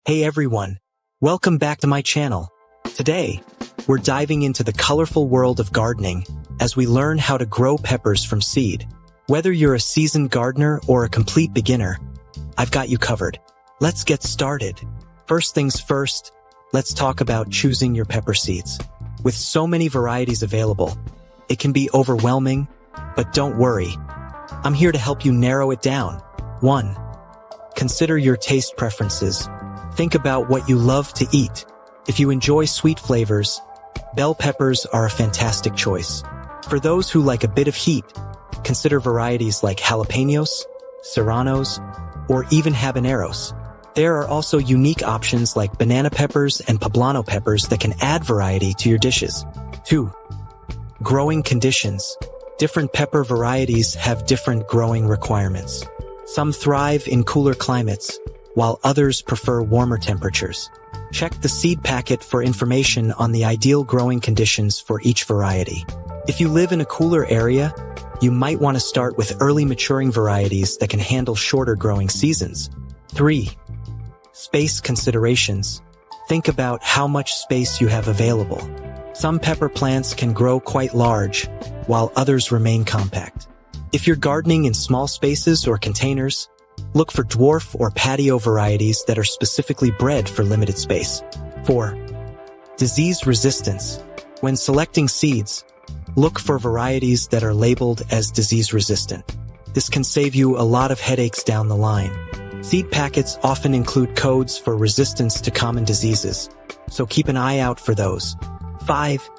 Hey everyone, welcome back to my channel. Today, we're diving into the colorful world of gardening as we learn how to grow peppers from seed. Whether you're a seasoned gardener or a complete beginner, I've got you covered. Let's get started. First things first, let's talk about choosing your pepper seeds. With so many varieties available, it can be overwhelming, but don't worry. I'm here to help you narrow it down. 1. Consider your taste preferences. Think about what you love to eat. If you enjoy sweet flavors, bell peppers are a fantastic choice. For those who like a bit of heat, consider varieties like jalapenos, serranos, or even habaneros. There are also unique options like banana peppers and poblano peppers that can add variety to your dishes. 2. Growing conditions. Different pepper varieties have different growing requirements. Some thrive in cooler climates, while others prefer warmer temperatures. Check the seed packet for information on the ideal growing conditions for each variety. If you live in a cooler area, you might want to start with early maturing varieties that can handle shorter growing seasons. 3. Space considerations. Think about how much space you have available. Some pepper plants can grow quite large, while others remain compact. If you're gardening in small spaces or containers, look for dwarf or patio varieties that are specifically bred for limited space. 4. Disease resistance. When selecting seeds, look for varieties that are labeled as disease resistant. This can save you a lot of headaches down the line. Seed packets often include codes for resistance to common diseases, so keep an eye out for those. 5.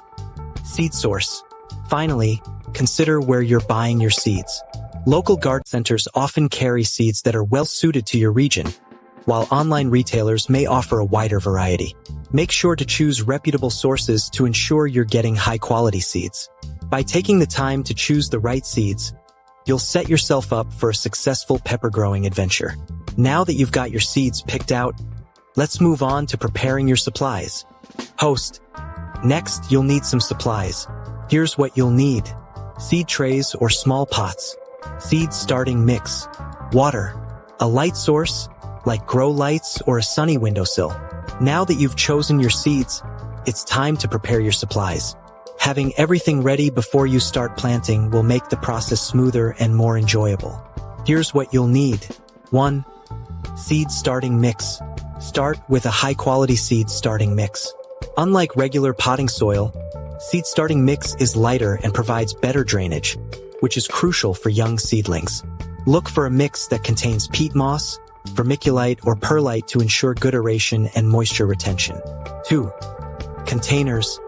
Seed source. Finally, consider where you're buying your seeds. Local garden centers often carry seeds that are well suited to your region, while online retailers may offer a wider variety. Make sure to choose reputable sources to ensure you're getting high-quality seeds. By taking the time to choose the right seeds, you'll set yourself up for a successful pepper growing adventure. Now that you've got your seeds picked out, let's move on to preparing your supplies. Host. Next, you'll need some supplies. Here's what you'll need. Seed trays or small pots. Seed starting mix. Water. A light source, like grow lights or a sunny windowsill. Now that you've chosen your seeds, it's time to prepare your supplies. Having everything ready before you start planting will make the process smoother and more enjoyable. Here's what you'll need. 1. Seed starting mix. Start with a high-quality seed starting mix. Unlike regular potting soil, seed starting mix is lighter and provides better drainage, which is crucial for young seedlings. Look for a mix that contains peat moss, vermiculite, or perlite to ensure good aeration and moisture retention. 2. Containers.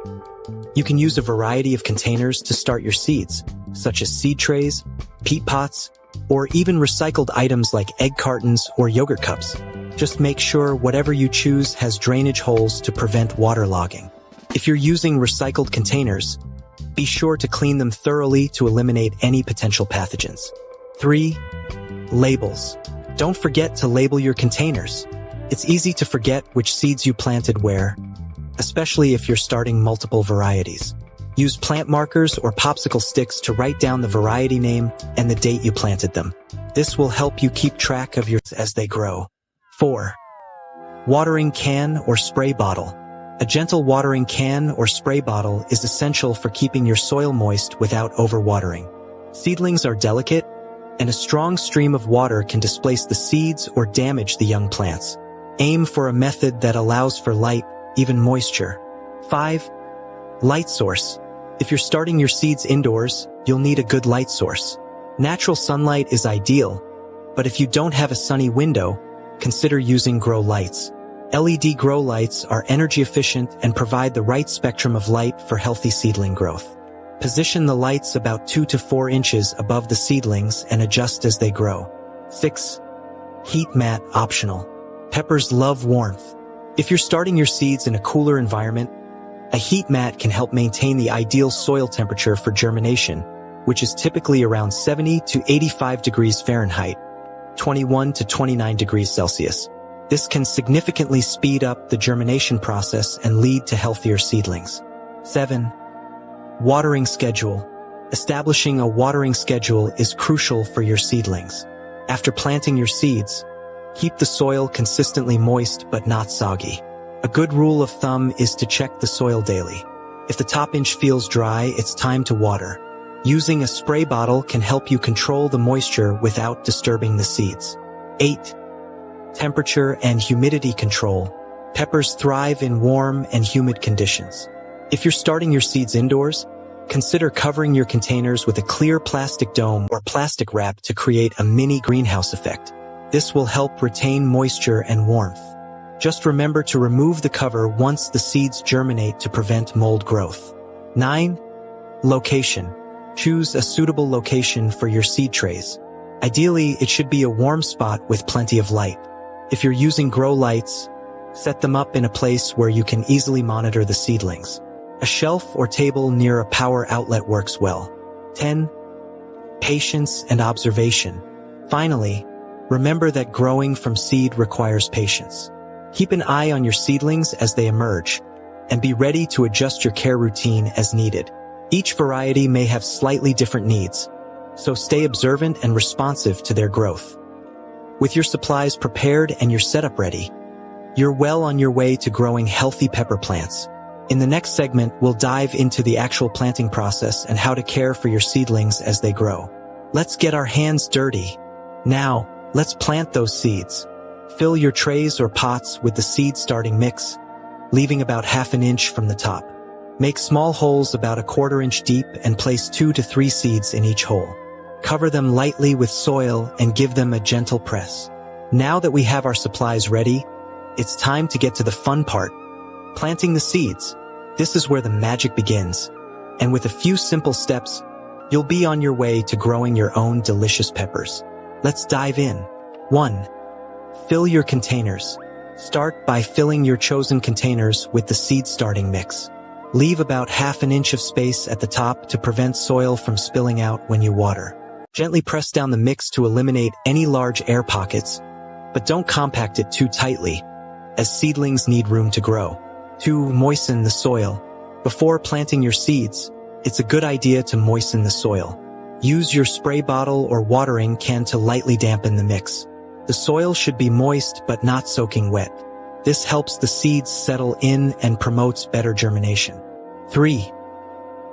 You can use a variety of containers to start your seeds, such as seed trays, peat pots, or even recycled items like egg cartons or yogurt cups. Just make sure whatever you choose has drainage holes to prevent waterlogging. If you're using recycled containers, be sure to clean them thoroughly to eliminate any potential pathogens. 3. Labels. Don't forget to label your containers. It's easy to forget which seeds you planted where, especially if you're starting multiple varieties. Use plant markers or popsicle sticks to write down the variety name and the date you planted them. This will help you keep track of your as they grow. 4. Watering can or spray bottle. A gentle watering can or spray bottle is essential for keeping your soil moist without overwatering. Seedlings are delicate, and a strong stream of water can displace the seeds or damage the young plants. Aim for a method that allows for light, even moisture. 5. Light source. If you're starting your seeds indoors, you'll need a good light source. Natural sunlight is ideal, but if you don't have a sunny window, consider using grow lights. LED grow lights are energy efficient and provide the right spectrum of light for healthy seedling growth. Position the lights about 2 to 4 inches above the seedlings and adjust as they grow. 6. Heat mat optional. Peppers love warmth. If you're starting your seeds in a cooler environment, a heat mat can help maintain the ideal soil temperature for germination, which is typically around 70 to 85 degrees Fahrenheit, 21 to 29 degrees Celsius. This can significantly speed up the germination process and lead to healthier seedlings. 7. Watering schedule. Establishing a watering schedule is crucial for your seedlings. After planting your seeds, Keep the soil consistently moist but not soggy. A good rule of thumb is to check the soil daily. If the top inch feels dry, it's time to water. Using a spray bottle can help you control the moisture without disturbing the seeds. 8. Temperature and humidity control. Peppers thrive in warm and humid conditions. If you're starting your seeds indoors, consider covering your containers with a clear plastic dome or plastic wrap to create a mini greenhouse effect. This will help retain moisture and warmth. Just remember to remove the cover once the seeds germinate to prevent mold growth. 9. Location. Choose a suitable location for your seed trays. Ideally, it should be a warm spot with plenty of light. If you're using grow lights, set them up in a place where you can easily monitor the seedlings. A shelf or table near a power outlet works well. 10. Patience and observation. Finally, remember that growing from seed requires patience. Keep an eye on your seedlings as they emerge, and be ready to adjust your care routine as needed. Each variety may have slightly different needs, so stay observant and responsive to their growth. With your supplies prepared and your setup ready, you're well on your way to growing healthy pepper plants. In the next segment, we'll dive into the actual planting process and how to care for your seedlings as they grow. Let's get our hands dirty. Now, let's plant those seeds. Fill your trays or pots with the seed starting mix, leaving about half an inch from the top. Make small holes about 1/4 inch deep and place 2 to 3 seeds in each hole. Cover them lightly with soil and give them a gentle press. Now that we have our supplies ready, it's time to get to the fun part, planting the seeds. This is where the magic begins. And with a few simple steps, you'll be on your way to growing your own delicious peppers. Let's dive in. 1. Fill your containers. Start by filling your chosen containers with the seed starting mix. Leave about half an inch of space at the top to prevent soil from spilling out when you water. Gently press down the mix to eliminate any large air pockets, but don't compact it too tightly, as seedlings need room to grow. 2. Moisten the soil. Before planting your seeds, it's a good idea to moisten the soil. Use your spray bottle or watering can to lightly dampen the mix. The soil should be moist but not soaking wet. This helps the seeds settle in and promotes better germination. 3.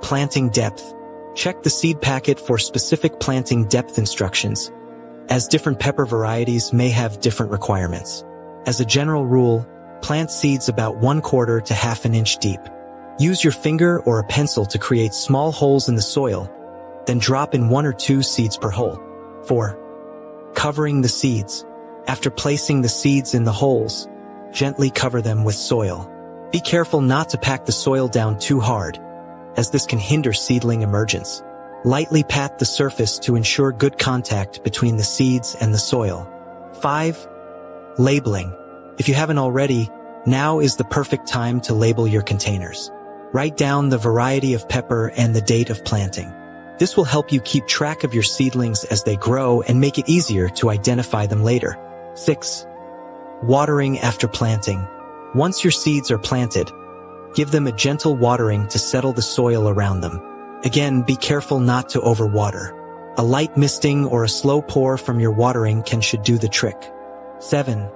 Planting depth. Check the seed packet for specific planting depth instructions, as different pepper varieties may have different requirements. As a general rule, plant seeds about 1/4 to half an inch deep. Use your finger or a pencil to create small holes in the soil, then drop in 1 or 2 seeds per hole. 4. Covering the seeds. After placing the seeds in the holes, gently cover them with soil. Be careful not to pack the soil down too hard, as this can hinder seedling emergence. Lightly pat the surface to ensure good contact between the seeds and the soil. 5. Labeling. If you haven't already, now is the perfect time to label your containers. Write down the variety of pepper and the date of planting. This will help you keep track of your seedlings as they grow and make it easier to identify them later. 6. Watering after planting. Once your seeds are planted, give them a gentle watering to settle the soil around them. Again, be careful not to overwater. A light misting or a slow pour from your watering can should do the trick. 7.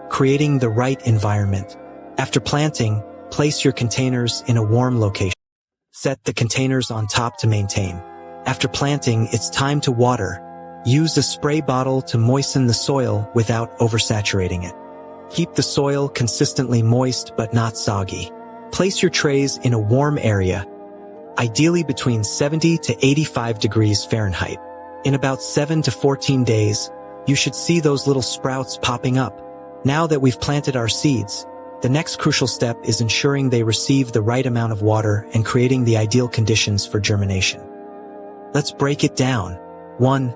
Creating the right environment. After planting, place your containers in a warm location. Set the containers on top to maintain. After planting, it's time to water. Use a spray bottle to moisten the soil without oversaturating it. Keep the soil consistently moist but not soggy. Place your trays in a warm area, ideally between 70 to 85 degrees Fahrenheit. In about 7 to 14 days, you should see those little sprouts popping up. Now that we've planted our seeds, the next crucial step is ensuring they receive the right amount of water and creating the ideal conditions for germination. Let's break it down. 1.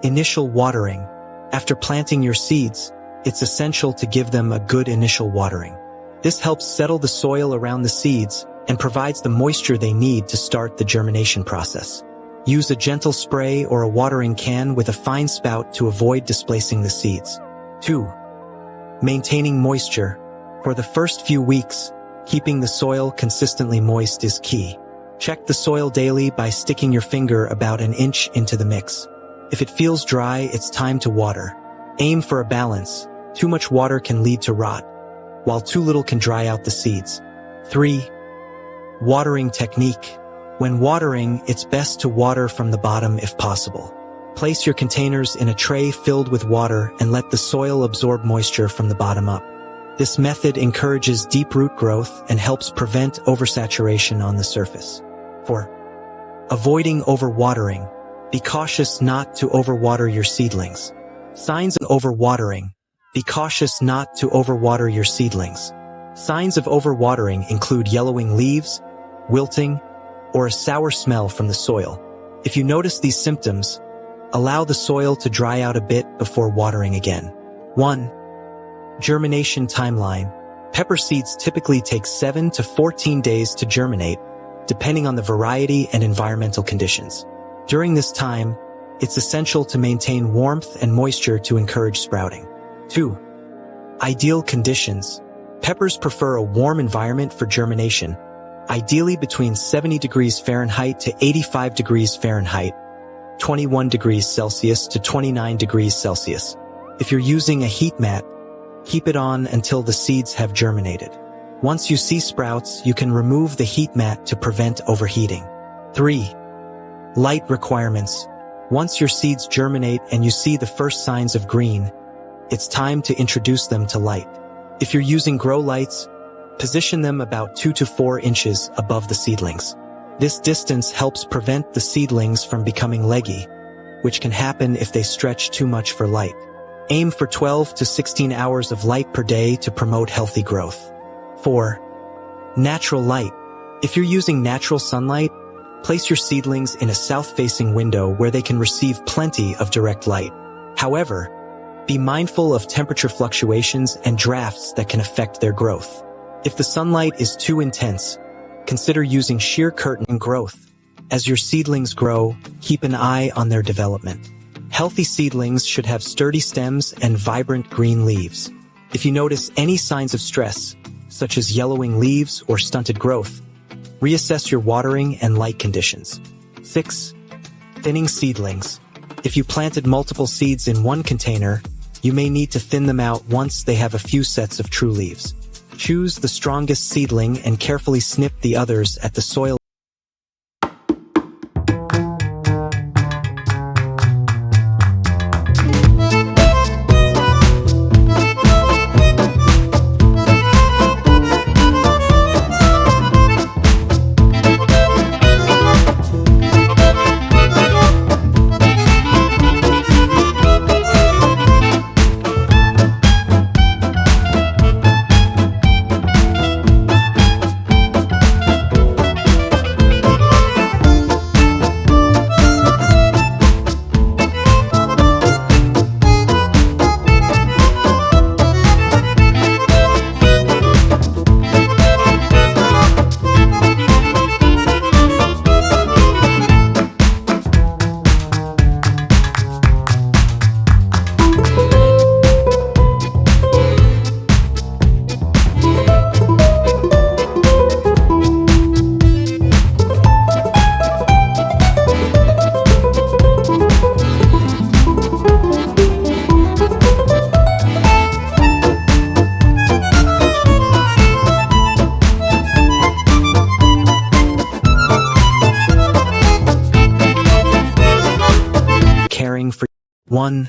Initial watering. After planting your seeds, it's essential to give them a good initial watering. This helps settle the soil around the seeds and provides the moisture they need to start the germination process. Use a gentle spray or a watering can with a fine spout to avoid displacing the seeds. 2. Maintaining moisture. For the first few weeks, keeping the soil consistently moist is key. Check the soil daily by sticking your finger about an inch into the mix. If it feels dry, it's time to water. Aim for a balance. Too much water can lead to rot, while too little can dry out the seeds. 3. Watering technique. When watering, it's best to water from the bottom if possible. Place your containers in a tray filled with water and let the soil absorb moisture from the bottom up. This method encourages deep root growth and helps prevent oversaturation on the surface. 4. Avoiding overwatering. Be cautious not to overwater your seedlings. Signs of overwatering. Be cautious not to overwater your seedlings. Signs of overwatering include yellowing leaves, wilting, or a sour smell from the soil. If you notice these symptoms, allow the soil to dry out a bit before watering again. 1. Germination timeline. Pepper seeds typically take 7 to 14 days to germinate, depending on the variety and environmental conditions. During this time, it's essential to maintain warmth and moisture to encourage sprouting. 2. Ideal conditions. Peppers prefer a warm environment for germination, ideally between 70 degrees Fahrenheit to 85 degrees Fahrenheit, 21 degrees Celsius to 29 degrees Celsius. If you're using a heat mat, keep it on until the seeds have germinated. Once you see sprouts, you can remove the heat mat to prevent overheating. 3. Light requirements. Once your seeds germinate and you see the first signs of green, it's time to introduce them to light. If you're using grow lights, position them about 2 to 4 inches above the seedlings. This distance helps prevent the seedlings from becoming leggy, which can happen if they stretch too much for light. Aim for 12 to 16 hours of light per day to promote healthy growth. 4. Natural light. If you're using natural sunlight, place your seedlings in a south-facing window where they can receive plenty of direct light. However, be mindful of temperature fluctuations and drafts that can affect their growth. If the sunlight is too intense, consider using sheer curtain growth. As your seedlings grow, keep an eye on their development. Healthy seedlings should have sturdy stems and vibrant green leaves. If you notice any signs of stress, such as yellowing leaves or stunted growth, reassess your watering and light conditions. 6. Thinning seedlings. If you planted multiple seeds in one container, you may need to thin them out once they have a few sets of true leaves. Choose the strongest seedling and carefully snip the others at the soil. Caring for 1.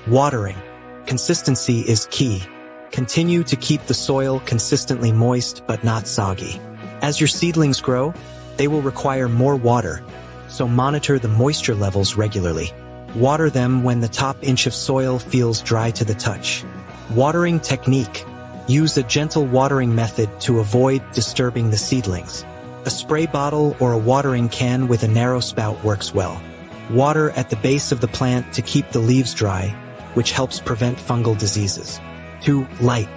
Watering. Consistency is key. Continue to keep the soil consistently moist but not soggy. As your seedlings grow, they will require more water, so monitor the moisture levels regularly. Water them when the top inch of soil feels dry to the touch. Watering technique. Use a gentle watering method to avoid disturbing the seedlings. A spray bottle or a watering can with a narrow spout works well. Water at the base of the plant to keep the leaves dry, which helps prevent fungal diseases. 2. Light.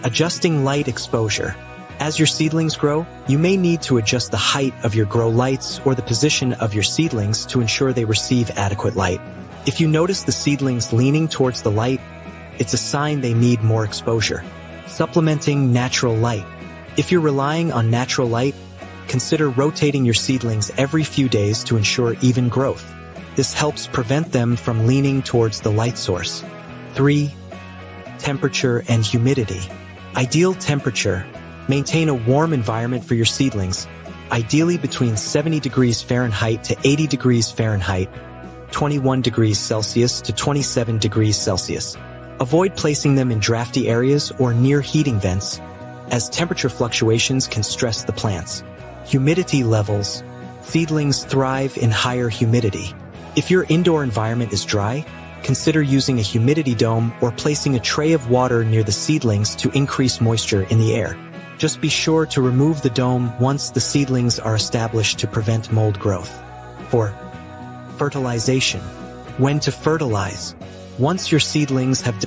Adjusting light exposure. As your seedlings grow, you may need to adjust the height of your grow lights or the position of your seedlings to ensure they receive adequate light. If you notice the seedlings leaning towards the light, it's a sign they need more exposure. Supplementing natural light. If you're relying on natural light, consider rotating your seedlings every few days to ensure even growth. This helps prevent them from leaning towards the light source. 3. Temperature and humidity. Ideal temperature. Maintain a warm environment for your seedlings, ideally between 70 degrees Fahrenheit to 80 degrees Fahrenheit, 21 degrees Celsius to 27 degrees Celsius. Avoid placing them in drafty areas or near heating vents, as temperature fluctuations can stress the plants. Humidity levels. Seedlings thrive in higher humidity. If your indoor environment is dry, consider using a humidity dome or placing a tray of water near the seedlings to increase moisture in the air. Just be sure to remove the dome once the seedlings are established to prevent mold growth. 4. Fertilization. When to fertilize. Once your seedlings have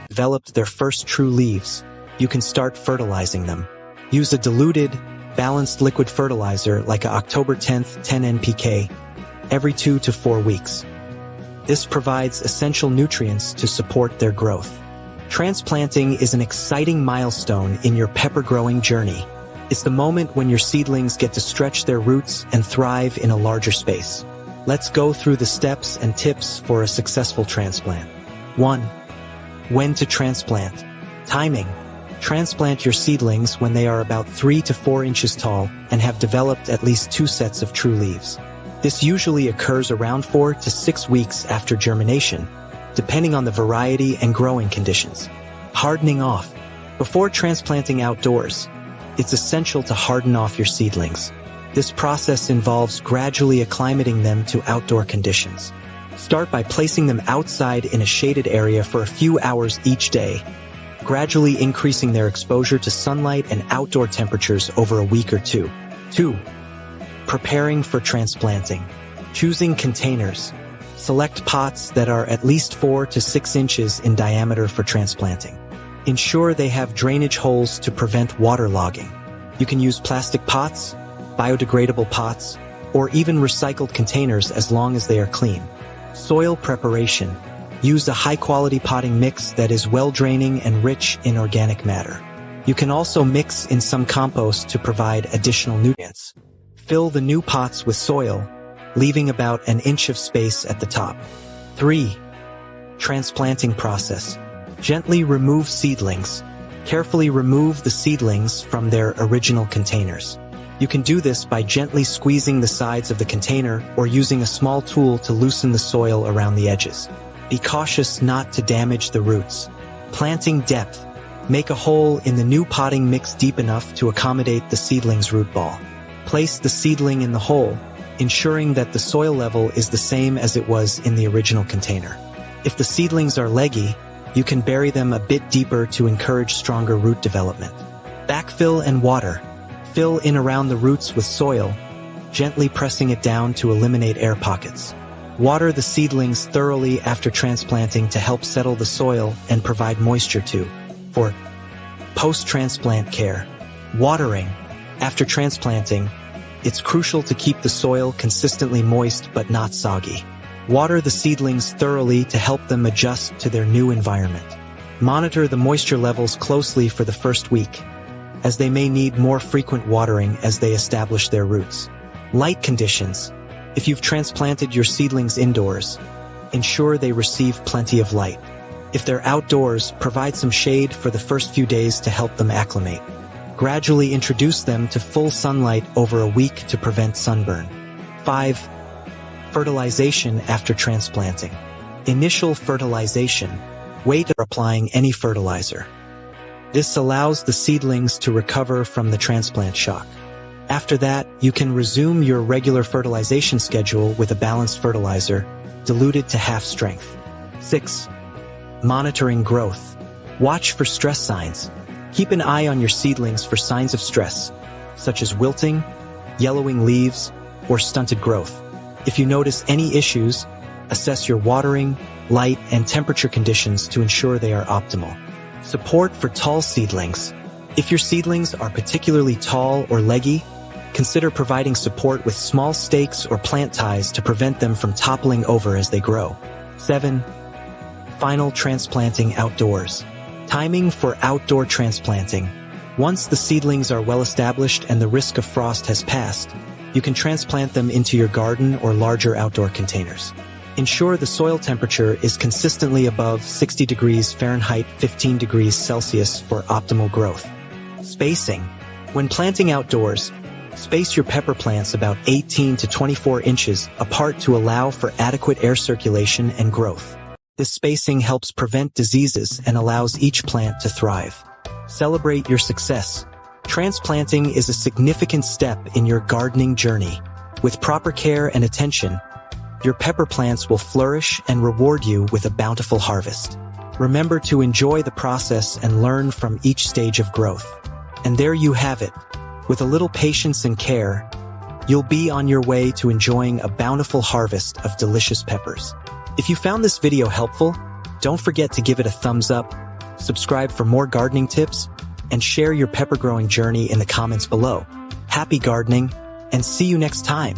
developed their first true leaves, you can start fertilizing them. Use a diluted, balanced liquid fertilizer like a October 10th 10 NPK every 2 to 4 weeks. This provides essential nutrients to support their growth. Transplanting is an exciting milestone in your pepper growing journey. It's the moment when your seedlings get to stretch their roots and thrive in a larger space. Let's go through the steps and tips for a successful transplant. 1. When to transplant. Timing. Transplant your seedlings when they are about 3 to 4 inches tall and have developed at least 2 sets of true leaves. This usually occurs around 4 to 6 weeks after germination, depending on the variety and growing conditions. Hardening off. Before transplanting outdoors, it's essential to harden off your seedlings. This process involves gradually acclimating them to outdoor conditions. Start by placing them outside in a shaded area for a few hours each day, gradually increasing their exposure to sunlight and outdoor temperatures over a week or two. 2. Preparing for transplanting. Choosing containers. Select pots that are at least 4 to 6 inches in diameter for transplanting. Ensure they have drainage holes to prevent waterlogging. You can use plastic pots, biodegradable pots, or even recycled containers as long as they are clean. Soil preparation. Use a high-quality potting mix that is well-draining and rich in organic matter. You can also mix in some compost to provide additional nutrients. Fill the new pots with soil, leaving about an inch of space at the top. 3. Transplanting process. Gently remove seedlings. Carefully remove the seedlings from their original containers. You can do this by gently squeezing the sides of the container or using a small tool to loosen the soil around the edges. Be cautious not to damage the roots. Planting depth. Make a hole in the new potting mix deep enough to accommodate the seedling's root ball. Place the seedling in the hole, ensuring that the soil level is the same as it was in the original container. If the seedlings are leggy, you can bury them a bit deeper to encourage stronger root development. Backfill and water. Fill in around the roots with soil, gently pressing it down to eliminate air pockets. Water the seedlings thoroughly after transplanting to help settle the soil and provide moisture too. 4. Post-transplant care. Watering. After transplanting, it's crucial to keep the soil consistently moist but not soggy. Water the seedlings thoroughly to help them adjust to their new environment. Monitor the moisture levels closely for the first week, as they may need more frequent watering as they establish their roots. Light conditions. If you've transplanted your seedlings indoors, ensure they receive plenty of light. If they're outdoors, provide some shade for the first few days to help them acclimate. Gradually introduce them to full sunlight over a week to prevent sunburn. 5. Fertilization after transplanting. Initial fertilization. Wait before applying any fertilizer. This allows the seedlings to recover from the transplant shock. After that, you can resume your regular fertilization schedule with a balanced fertilizer, diluted to half strength. 6. Monitoring growth. Watch for stress signs. Keep an eye on your seedlings for signs of stress, such as wilting, yellowing leaves, or stunted growth. If you notice any issues, assess your watering, light, and temperature conditions to ensure they are optimal. Support for tall seedlings. If your seedlings are particularly tall or leggy, consider providing support with small stakes or plant ties to prevent them from toppling over as they grow. 7. Final transplanting outdoors. Timing for outdoor transplanting. Once the seedlings are well established and the risk of frost has passed, you can transplant them into your garden or larger outdoor containers. Ensure the soil temperature is consistently above 60 degrees Fahrenheit, 15 degrees Celsius for optimal growth. Spacing. When planting outdoors, space your pepper plants about 18 to 24 inches apart to allow for adequate air circulation and growth. This spacing helps prevent diseases and allows each plant to thrive. Celebrate your success. Transplanting is a significant step in your gardening journey. With proper care and attention, your pepper plants will flourish and reward you with a bountiful harvest. Remember to enjoy the process and learn from each stage of growth. And there you have it. With a little patience and care, you'll be on your way to enjoying a bountiful harvest of delicious peppers. If you found this video helpful, don't forget to give it a thumbs up, subscribe for more gardening tips, and share your pepper growing journey in the comments below. Happy gardening, and see you next time.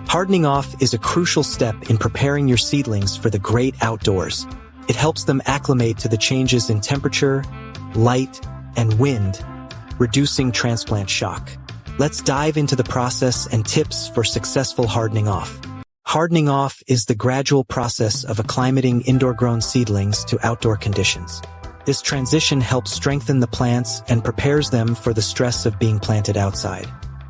Hardening off is a crucial step in preparing your seedlings for the great outdoors. It helps them acclimate to the changes in temperature, light, and wind, reducing transplant shock. Let's dive into the process and tips for successful hardening off. Hardening off is the gradual process of acclimating indoor-grown seedlings to outdoor conditions. This transition helps strengthen the plants and prepares them for the stress of being planted outside.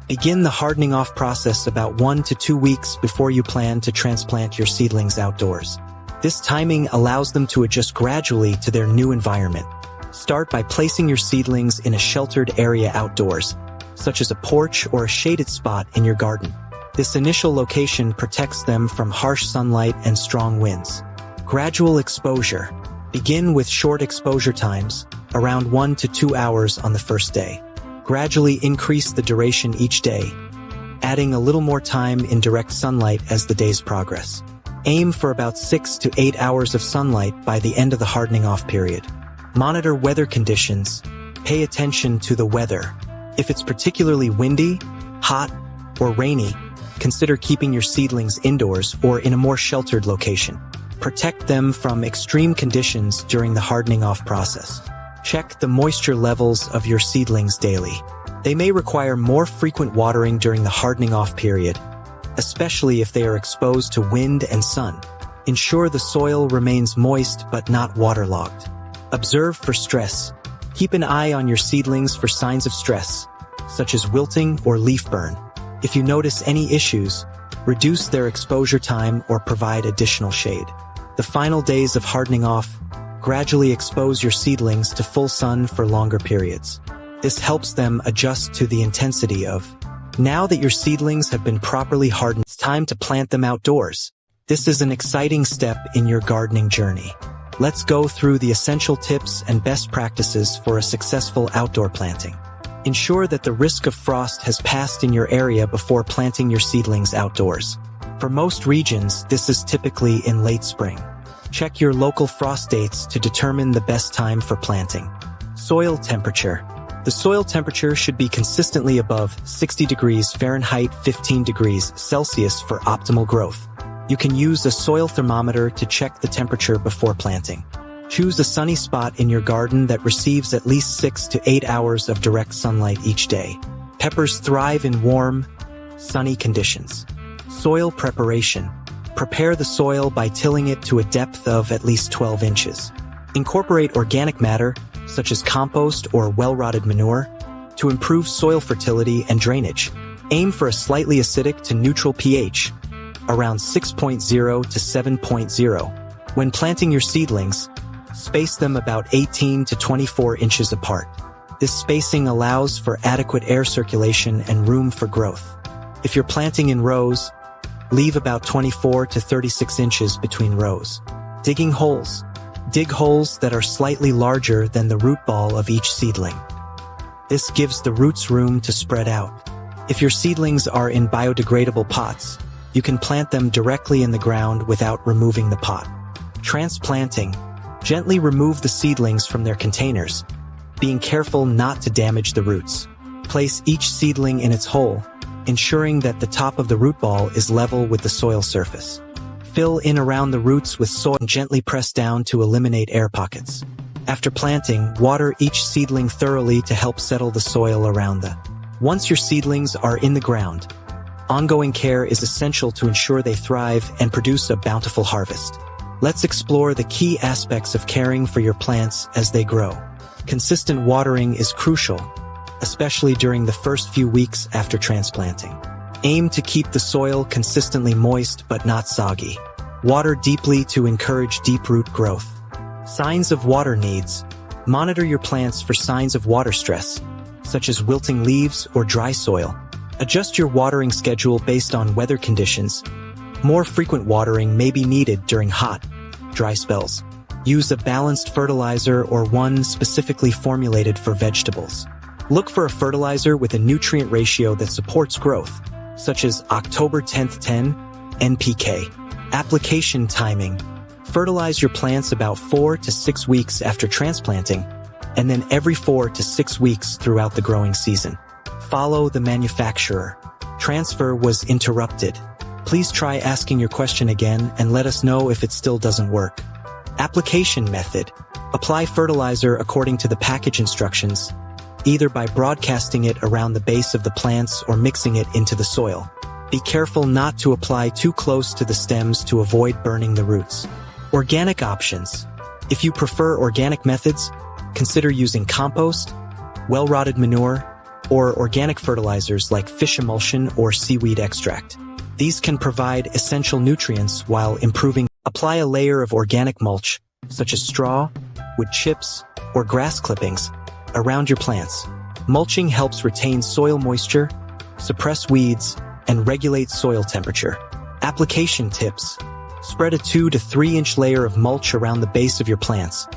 Begin the hardening off process about 1 to 2 weeks before you plan to transplant your seedlings outdoors. This timing allows them to adjust gradually to their new environment. Start by placing your seedlings in a sheltered area outdoors, such as a porch or a shaded spot in your garden. This initial location protects them from harsh sunlight and strong winds. Gradual exposure. Begin with short exposure times, around 1 to 2 hours on the first day. Gradually increase the duration each day, adding a little more time in direct sunlight as the days progress. Aim for about 6 to 8 hours of sunlight by the end of the hardening off period. Monitor weather conditions. Pay attention to the weather. If it's particularly windy, hot, or rainy, consider keeping your seedlings indoors or in a more sheltered location. Protect them from extreme conditions during the hardening off process. Check the moisture levels of your seedlings daily. They may require more frequent watering during the hardening off period, especially if they are exposed to wind and sun. Ensure the soil remains moist but not waterlogged. Observe for stress. Keep an eye on your seedlings for signs of stress, such as wilting or leaf burn. If you notice any issues, reduce their exposure time or provide additional shade. The final days of hardening off, gradually expose your seedlings to full sun for longer periods. This helps them adjust to the intensity of. Now that your seedlings have been properly hardened, it's time to plant them outdoors. This is an exciting step in your gardening journey. Let's go through the essential tips and best practices for a successful outdoor planting. Ensure that the risk of frost has passed in your area before planting your seedlings outdoors. For most regions, this is typically in late spring. Check your local frost dates to determine the best time for planting. Soil temperature. The soil temperature should be consistently above 60 degrees Fahrenheit, 15 degrees Celsius for optimal growth. You can use a soil thermometer to check the temperature before planting. Choose a sunny spot in your garden that receives at least 6 to 8 hours of direct sunlight each day. Peppers thrive in warm, sunny conditions. Soil preparation. Prepare the soil by tilling it to a depth of at least 12 inches. Incorporate organic matter, such as compost or well-rotted manure, to improve soil fertility and drainage. Aim for a slightly acidic to neutral pH, around 6.0 to 7.0. When planting your seedlings, space them about 18 to 24 inches apart. This spacing allows for adequate air circulation and room for growth. If you're planting in rows, leave about 24 to 36 inches between rows. Digging holes. Dig holes that are slightly larger than the root ball of each seedling. This gives the roots room to spread out. If your seedlings are in biodegradable pots, you can plant them directly in the ground without removing the pot. Transplanting. Gently remove the seedlings from their containers, being careful not to damage the roots. Place each seedling in its hole, ensuring that the top of the root ball is level with the soil surface. Fill in around the roots with soil and gently press down to eliminate air pockets. After planting, water each seedling thoroughly to help settle the soil around them. Once your seedlings are in the ground, Ongoing care is essential to ensure they thrive and produce a bountiful harvest. Let's explore the key aspects of caring for your plants as they grow. Consistent watering is crucial, especially during the first few weeks after transplanting. Aim to keep the soil consistently moist but not soggy. Water deeply to encourage deep root growth. Signs of water needs. Monitor your plants for signs of water stress, such as wilting leaves or dry soil. Adjust your watering schedule based on weather conditions. More frequent watering may be needed during hot, dry spells. Use a balanced fertilizer or one specifically formulated for vegetables. Look for a fertilizer with a nutrient ratio that supports growth, such as October 10-10, NPK. Application timing. Fertilize your plants about 4 to 6 weeks after transplanting, and then every 4 to 6 weeks throughout the growing season. Follow the manufacturer. Transfer was interrupted. Please try asking your question again and let us know if it still doesn't work. Application method. Apply fertilizer according to the package instructions, either by broadcasting it around the base of the plants or mixing it into the soil. Be careful not to apply too close to the stems to avoid burning the roots. Organic options. If you prefer organic methods, consider using compost, well-rotted manure, or organic fertilizers like fish emulsion or seaweed extract. These can provide essential nutrients while improving. Apply a layer of organic mulch, such as straw, wood chips, or grass clippings, around your plants. Mulching helps retain soil moisture, suppress weeds, and regulate soil temperature. Application tips. Spread a 2 to 3 inch layer of mulch around the base of your plants,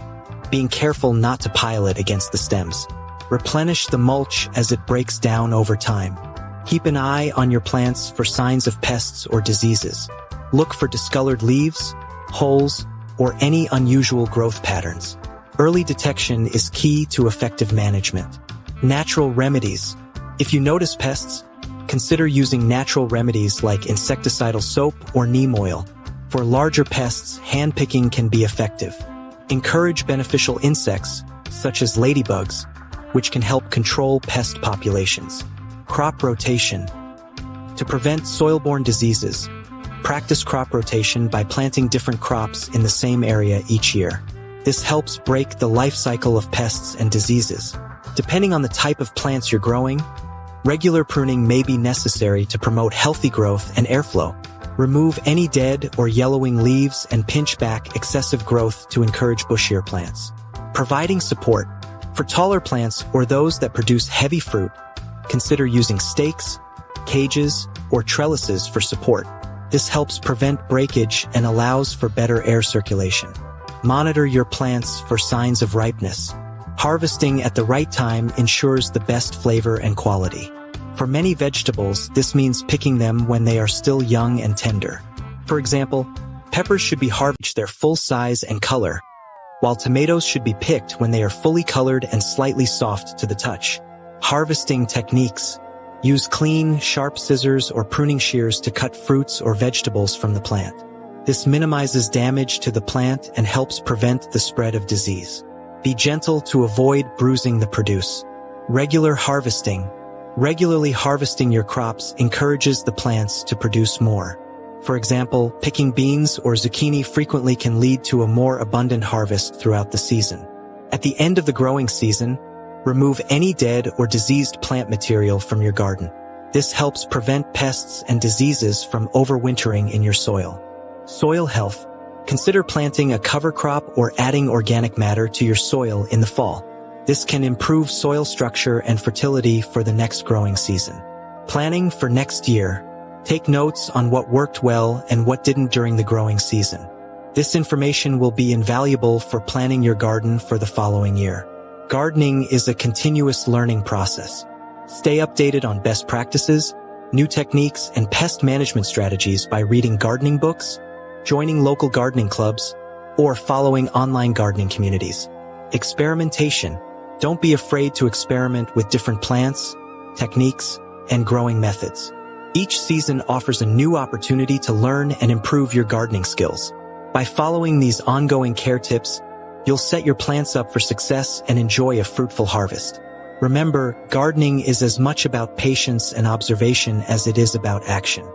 being careful not to pile it against the stems. Replenish the mulch as it breaks down over time. Keep an eye on your plants for signs of pests or diseases. Look for discolored leaves, holes, or any unusual growth patterns. Early detection is key to effective management. Natural remedies. If you notice pests, consider using natural remedies like insecticidal soap or neem oil. For larger pests, hand-picking can be effective. Encourage beneficial insects, such as ladybugs, which can help control pest populations. Crop rotation. To prevent soil-borne diseases, practice crop rotation by planting different crops in the same area each year. This helps break the life cycle of pests and diseases. Depending on the type of plants you're growing, regular pruning may be necessary to promote healthy growth and airflow. Remove any dead or yellowing leaves and pinch back excessive growth to encourage bushier plants. Providing support. For taller plants or those that produce heavy fruit, consider using stakes, cages, or trellises for support. This helps prevent breakage and allows for better air circulation. Monitor your plants for signs of ripeness. Harvesting at the right time ensures the best flavor and quality. For many vegetables, this means picking them when they are still young and tender. For example, peppers should be harvested their full size and color, while tomatoes should be picked when they are fully colored and slightly soft to the touch. Harvesting techniques. Use clean, sharp scissors or pruning shears to cut fruits or vegetables from the plant. This minimizes damage to the plant and helps prevent the spread of disease. Be gentle to avoid bruising the produce. Regular harvesting. Regularly harvesting your crops encourages the plants to produce more. For example, picking beans or zucchini frequently can lead to a more abundant harvest throughout the season. At the end of the growing season, remove any dead or diseased plant material from your garden. This helps prevent pests and diseases from overwintering in your soil. Soil health. Consider planting a cover crop or adding organic matter to your soil in the fall. This can improve soil structure and fertility for the next growing season. Planning for next year. Take notes on what worked well and what didn't during the growing season. This information will be invaluable for planning your garden for the following year. Gardening is a continuous learning process. Stay updated on best practices, new techniques, and pest management strategies by reading gardening books, joining local gardening clubs, or following online gardening communities. Experimentation. Don't be afraid to experiment with different plants, techniques, and growing methods. Each season offers a new opportunity to learn and improve your gardening skills. By following these ongoing care tips, you'll set your plants up for success and enjoy a fruitful harvest. Remember, gardening is as much about patience and observation as it is about action.